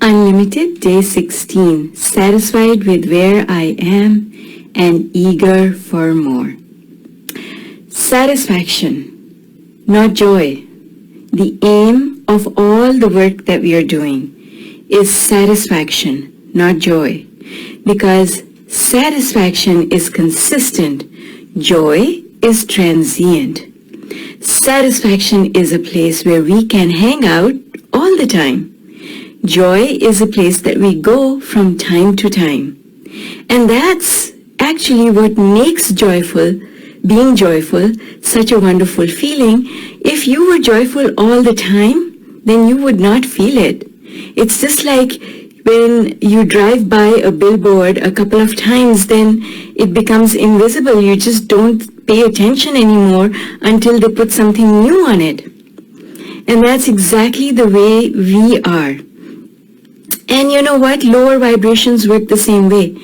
Unlimited Day 16. Satisfied with where I am and eager for more. Satisfaction, not joy. The aim of all the work that we are doing is satisfaction, not joy. Because satisfaction is consistent, joy is transient. Satisfaction is a place where we can hang out all the time. Joy is a place that we go from time to time. And that's actually what makes being joyful, such a wonderful feeling. If you were joyful all the time, then you would not feel it. It's just like when you drive by a billboard a couple of times, then it becomes invisible. You just don't pay attention anymore until they put something new on it. And that's exactly the way we are. And you know what? Lower vibrations work the same way.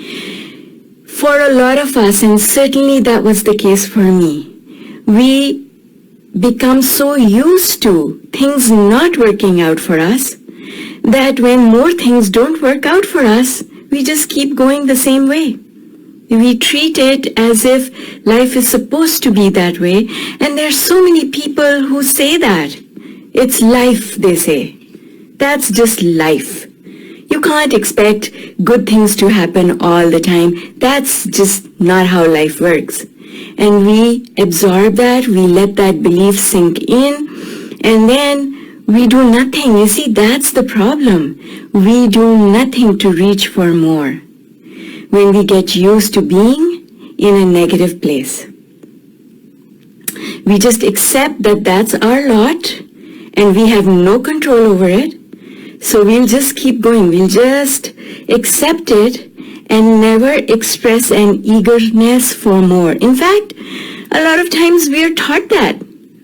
For a lot of us, and certainly that was the case for me, we become so used to things not working out for us that when more things don't work out for us, we just keep going the same way. We treat it as if life is supposed to be that way, and there are so many people who say that. It's life, they say. That's just life. You can't expect good things to happen all the time. That's just not how life works. And we absorb that, we let that belief sink in, and then we do nothing. You see, that's the problem. We do nothing to reach for more when we get used to being in a negative place. We just accept that that's our lot and we have no control over it. So we'll just keep going. We'll just accept it and never express an eagerness for more. In fact, a lot of times we are taught that.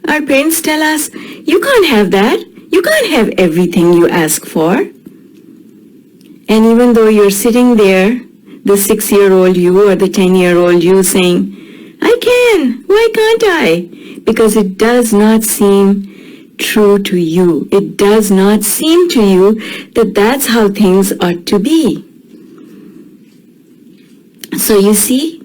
Our parents tell us, you can't have that. You can't have everything you ask for. And even though you're sitting there, the 6-year-old you or the 10-year-old you saying, I can. Why can't I? Because it does not seem true to you. It does not seem to you that that's how things ought to be. So you see,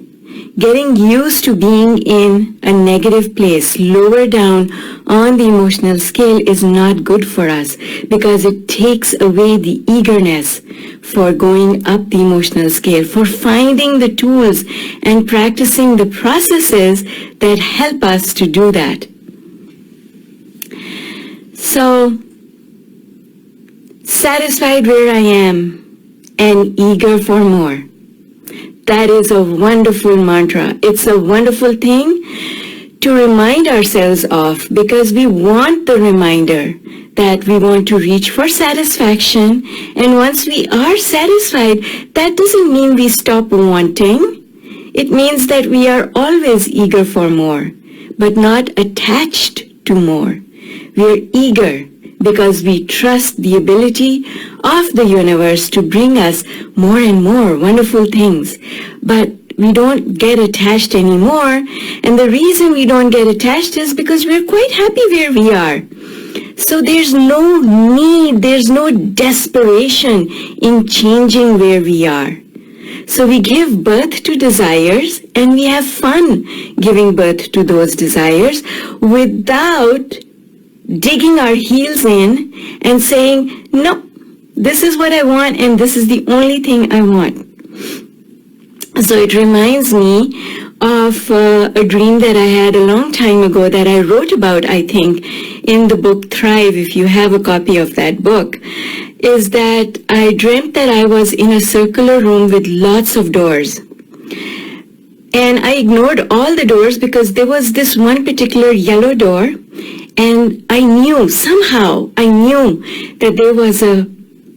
getting used to being in a negative place, lower down on the emotional scale, is not good for us because it takes away the eagerness for going up the emotional scale, for finding the tools and practicing the processes that help us to do that. So, satisfied where I am and eager for more. That is a wonderful mantra. It's a wonderful thing to remind ourselves of because we want the reminder that we want to reach for satisfaction. And once we are satisfied, that doesn't mean we stop wanting. It means that we are always eager for more, but not attached to more. We are eager because we trust the ability of the universe to bring us more and more wonderful things. But we don't get attached anymore. And the reason we don't get attached is because we're quite happy where we are. So there's no need, there's no desperation in changing where we are. So we give birth to desires and we have fun giving birth to those desires without digging our heels in and saying, no, this is what I want and this is the only thing I want. So it reminds me of a dream that I had a long time ago that I wrote about, I think, in the book Thrive, if you have a copy of that book, is that I dreamt that I was in a circular room with lots of doors. And I ignored all the doors because there was this one particular yellow door. And I knew, somehow, I knew that there was a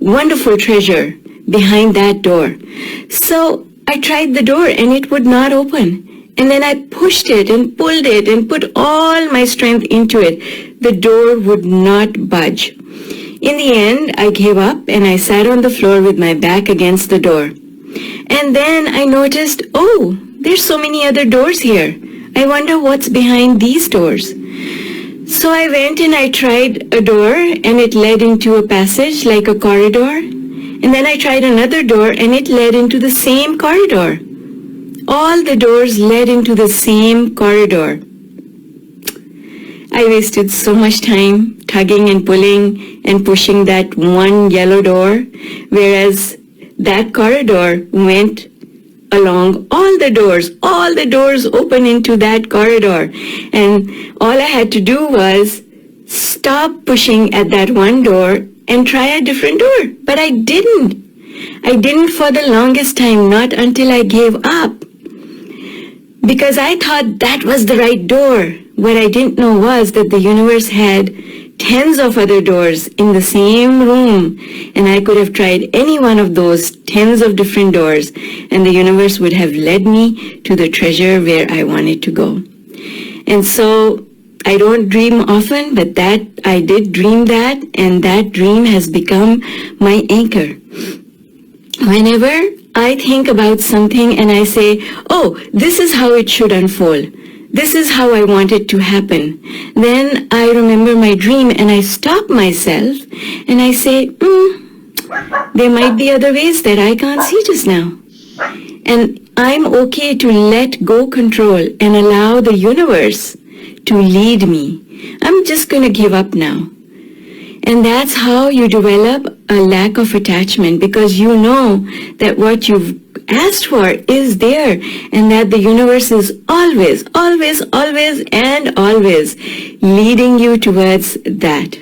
wonderful treasure behind that door. So I tried the door and it would not open. And then I pushed it and pulled it and put all my strength into it. The door would not budge. In the end, I gave up and I sat on the floor with my back against the door. And then I noticed, oh, there's so many other doors here. I wonder what's behind these doors. So I went and I tried a door and it led into a passage like a corridor. And then I tried another door and it led into the same corridor. All the doors led into the same corridor. I wasted so much time tugging and pulling and pushing that one yellow door, whereas that corridor went along all the doors open into that corridor. And all I had to do was stop pushing at that one door and try a different door. But I didn't. I didn't for the longest time, not until I gave up. Because I thought that was the right door. What I didn't know was that the universe had tens of other doors in the same room, and I could have tried any one of those tens of different doors, and the universe would have led me to the treasure where I wanted to go. And so I don't dream often, but that I did dream that, and that dream has become my anchor. Whenever I think about something and I say, oh, this is how it should unfold, this is how I want it to happen, then I remember my dream and I stop myself and I say, there might be other ways that I can't see just now. And I'm okay to let go control and allow the universe to lead me. I'm just going to give up now. And that's how you develop a lack of attachment, because you know that what you've asked for is there, and that the universe is always, always, always, and always leading you towards that.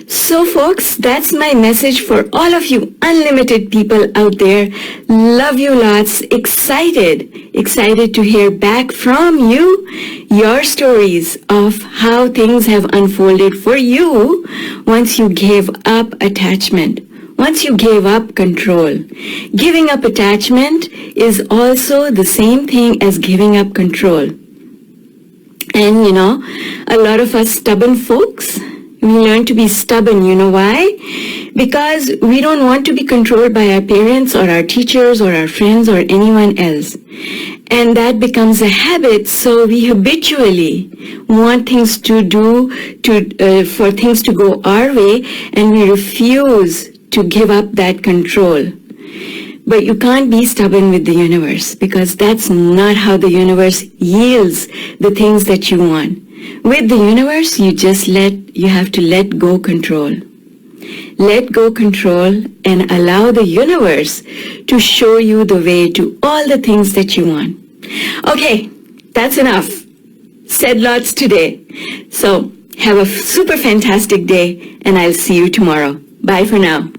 So folks, that's my message for all of you unlimited people out there. Love you lots. Excited to hear back from you, your stories of how things have unfolded for you once you gave up attachment, once you gave up control. Giving up attachment is also the same thing as giving up control. And a lot of us stubborn folks, we learn to be stubborn. You know why? Because we don't want to be controlled by our parents or our teachers or our friends or anyone else. And that becomes a habit, so we habitually want things for things to go our way, and we refuse to give up that control. But you can't be stubborn with the universe, because that's not how the universe yields the things that you want. With the universe, you have to let go control. Let go control and allow the universe to show you the way to all the things that you want. Okay, that's enough. Said lots today. So have a super fantastic day, and I'll see you tomorrow. Bye for now.